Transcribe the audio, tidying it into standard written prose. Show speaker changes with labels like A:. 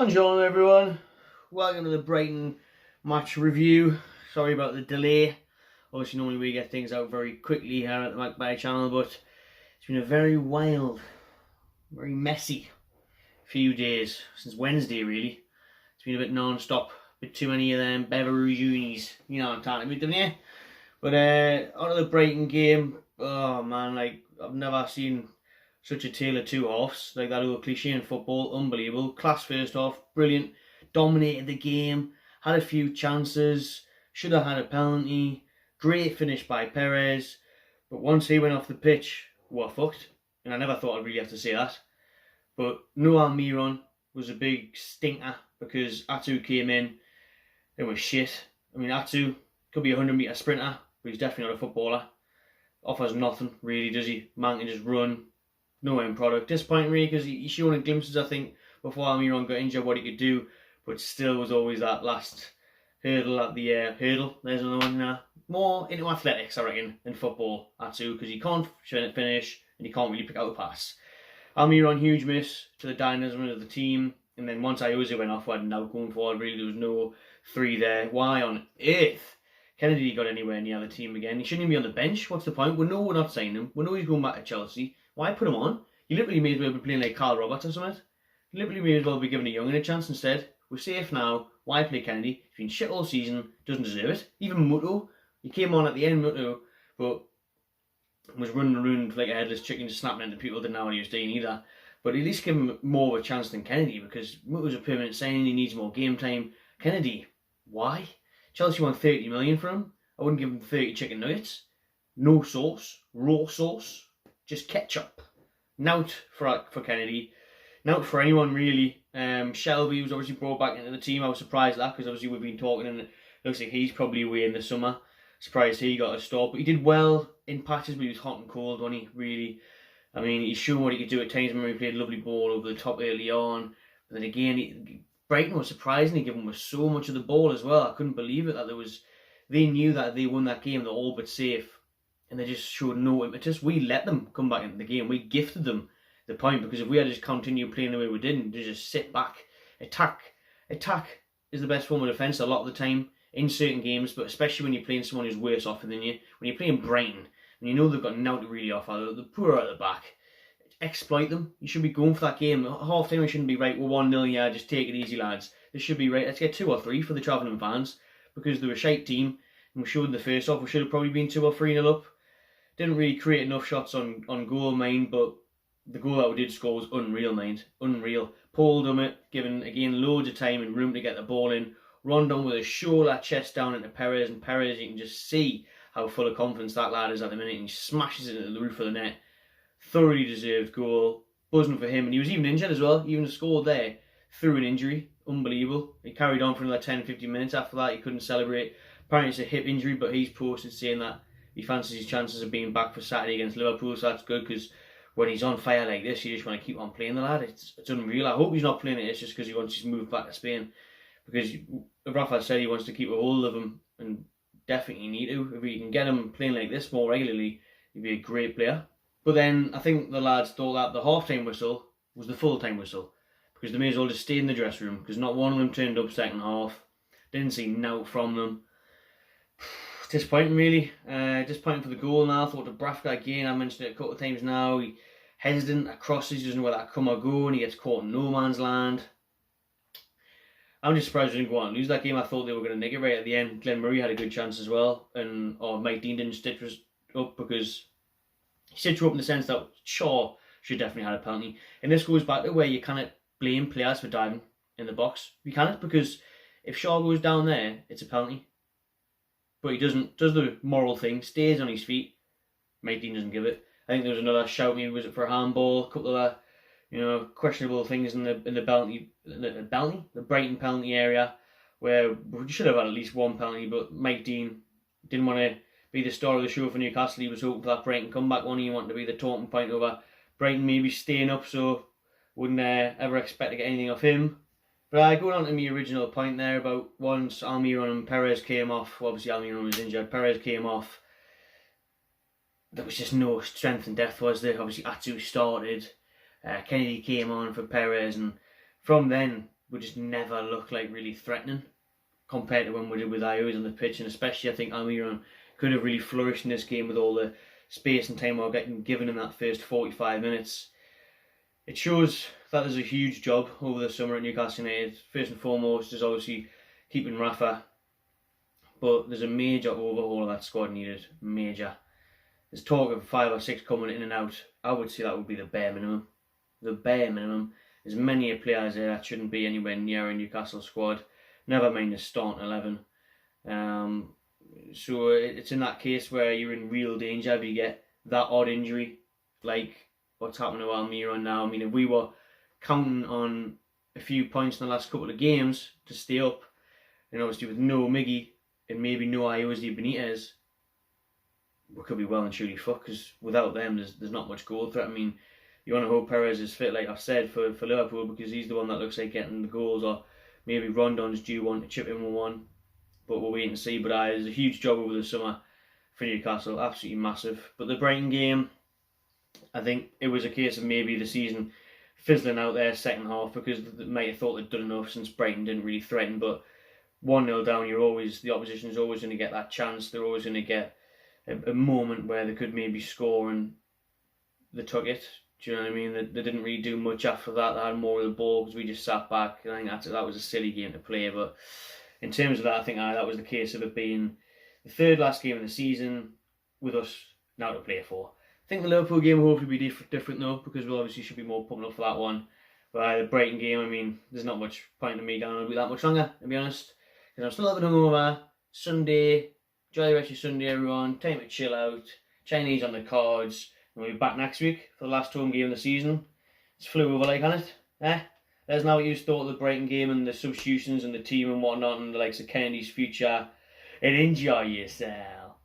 A: Buongiorno everyone, welcome to the Brighton match review. Sorry about the delay. Obviously normally we get things out very quickly here at the Magpie channel, but it's been a very wild, very messy few days, since Wednesday really. It's been a bit non-stop, a bit too many of them Beverage unis, you know what I'm talking about, don't you? But on to the Brighton game. Oh man, like I've never seen such a tale of two halves, like that old cliche in football. Unbelievable. Class first half, brilliant. Dominated the game, had a few chances, should have had a penalty. Great finish by Perez, but once he went off the pitch, we're fucked. And I never thought I'd really have to say that. But no Almiron was a big stinker because Atu came in. It was shit. I mean, Atu could be a 100-metre sprinter, but he's definitely not a footballer. Offers nothing, really, does he? Man can just run. No end product. Disappointing really because he's shown glimpses, I think, before Almiron got injured what he could do, but still was always that last hurdle at the hurdle. There's another one now. More into athletics, I reckon, than football, Atu, because he can't finish and he can't really pick out a pass. Almiron, huge miss to the dynamism of the team, and then once Ioza went off, we had no going forward, really. There was no three there. Why on earth Kennedy got anywhere near the team again? He shouldn't even be on the bench. What's the point? We know we're not signing him. We know he's going back to Chelsea. Why put him on? You literally may as well be playing like Carl Roberts or something. You literally may as well be giving a youngin a chance instead. We're safe now. Why play Kennedy? He's been shit all season. Doesn't deserve it. Even Muto. He came on at the end, Muto, but was running around like a headless chicken, just snapping into people. Didn't know what he was doing either. But at least give him more of a chance than Kennedy, because Muto's a permanent signing. He needs more game time. Kennedy, why? Chelsea want 30 million for him. I wouldn't give him 30 chicken nuggets. No sauce. Raw sauce. Just ketchup. Nout for Kennedy. Nout for anyone really. Shelby was obviously brought back into the team. I was surprised at that because obviously we've been talking and it looks like he's probably away in the summer. Surprised he got a start. But he did well in patches, but he was hot and cold, wasn't he? Really. I mean, he's shown what he could do at times. Remember he played a lovely ball over the top early on. But then again, Brighton was surprisingly giving us so much of the ball as well. I couldn't believe it that they knew that they won that game, they're all but safe. And they just showed no impetus. We let them come back into the game. We gifted them the point, because if we had just continued playing the way we did and just sit back, attack is the best form of defence a lot of the time in certain games, but especially when you're playing someone who's worse off than you. When you're playing Brighton, and you know they've got nothing to really offer, they're poor at the back, exploit them. You should be going for that game. Half time we shouldn't be right, we're 1-0, yeah, just take it easy lads. This should be right, let's get 2 or 3 for the travelling fans, because they're a shite team, and we showed in the first half we should have probably been 2 or 3-0 up. Didn't really create enough shots on goal, mind, but the goal that we did score was unreal, mind. Unreal. Paul Dummett given, again, loads of time and room to get the ball in. Rondon with a shoulder chest down into Perez, and Perez, you can just see how full of confidence that lad is at the minute, and he smashes it into the roof of the net. Thoroughly deserved goal. Buzzing for him, and he was even injured as well. He even scored there through an injury. Unbelievable. He carried on for another 10-15 minutes after that. He couldn't celebrate. Apparently it's a hip injury, but he's posted saying that he fancies his chances of being back for Saturday against Liverpool, so that's good, because when he's on fire like this, you just want to keep on playing the lad. It's unreal. I hope he's not playing it just because he wants to move back to Spain, because Rafa said he wants to keep a hold of him, and definitely need to. If we can get him playing like this more regularly, he'd be a great player. But then I think the lads thought that the half-time whistle was the full-time whistle, because they may as well just stay in the dressing room, because not one of them turned up second half. Didn't see nout from them. Disappointing really. Disappointing for the goal now. I thought Dubravka again, I mentioned it a couple of times now, he hesitant at crosses, he doesn't know whether that come or go, and he gets caught in no man's land. I'm just surprised we didn't go on and lose that game. I thought they were going to nick it right at the end. Glenn Murray had a good chance as well, and Mike Dean didn't stitch us up, because he stitched up in the sense that Shaw should definitely have had a penalty. And this goes back to where you cannot blame players for diving in the box. You cannot, because if Shaw goes down there, it's a penalty. But he doesn't, does the moral thing, stays on his feet. Mike Dean doesn't give it. I think there was another shout, maybe was it for a handball, a couple of questionable things in the Brighton penalty area, where we should have had at least one penalty, but Mike Dean didn't want to be the star of the show for Newcastle. He was hoping for that Brighton comeback one. He wanted to be the talking point over Brighton maybe staying up, so wouldn't ever expect to get anything off him. But going on to my original point there about once Almiron and Perez came off, well, obviously Almiron was injured, Perez came off, there was just no strength and depth, was there? Obviously Atu started, Kennedy came on for Perez, and from then we just never looked like really threatening compared to when we did with Ayew on the pitch, and especially I think Almiron could have really flourished in this game with all the space and time we were getting given in that first 45 minutes. It shows that there's a huge job over the summer at Newcastle United. First and foremost is obviously keeping Rafa, but there's a major overhaul of that squad needed. Major. There's talk of 5 or 6 coming in and out. I would say that would be the bare minimum. The bare minimum. There's many players there that shouldn't be anywhere near a Newcastle squad. Never mind the starting 11. So it's in that case where you're in real danger if you get that odd injury, like what's happening to Almiron now. I mean, if we were counting on a few points in the last couple of games to stay up, and obviously with no Miggy and maybe no Ayoze Benitez, we could be well and truly fucked, because without them there's not much goal threat. I mean, you want to hope Perez is fit, like I've said, for Liverpool, because he's the one that looks like getting the goals, or maybe Rondon's due one to chip in with one, but we'll wait and see. But there's a huge job over the summer for Newcastle, absolutely massive. But the Brighton game, I think it was a case of maybe the season fizzling out there second half, because they might have thought they'd done enough since Brighton didn't really threaten. But 1-0 down, the opposition is always going to get that chance. They're always going to get a moment where they could maybe score, and they took it. Do you know what I mean? They didn't really do much after that. They had more of the ball because we just sat back. I think that was a silly game to play. But in terms of that, I think that was the case of it being the third last game of the season with us now to play for. I think the Liverpool game will hopefully be different though, because we obviously should be more pumping up for that one. But the Brighton game, I mean, there's not much point in me down a bit that much longer, to be honest. Because I'm still having hungover. Sunday, enjoy the rest of your Sunday, everyone. Time to chill out. Chinese on the cards. And we'll be back next week for the last home game of the season. It's flew over like, hasn't it? Eh? Let us know what you thought of the Brighton game and the substitutions and the team and whatnot, and the likes of Kennedy's future. And enjoy yourself.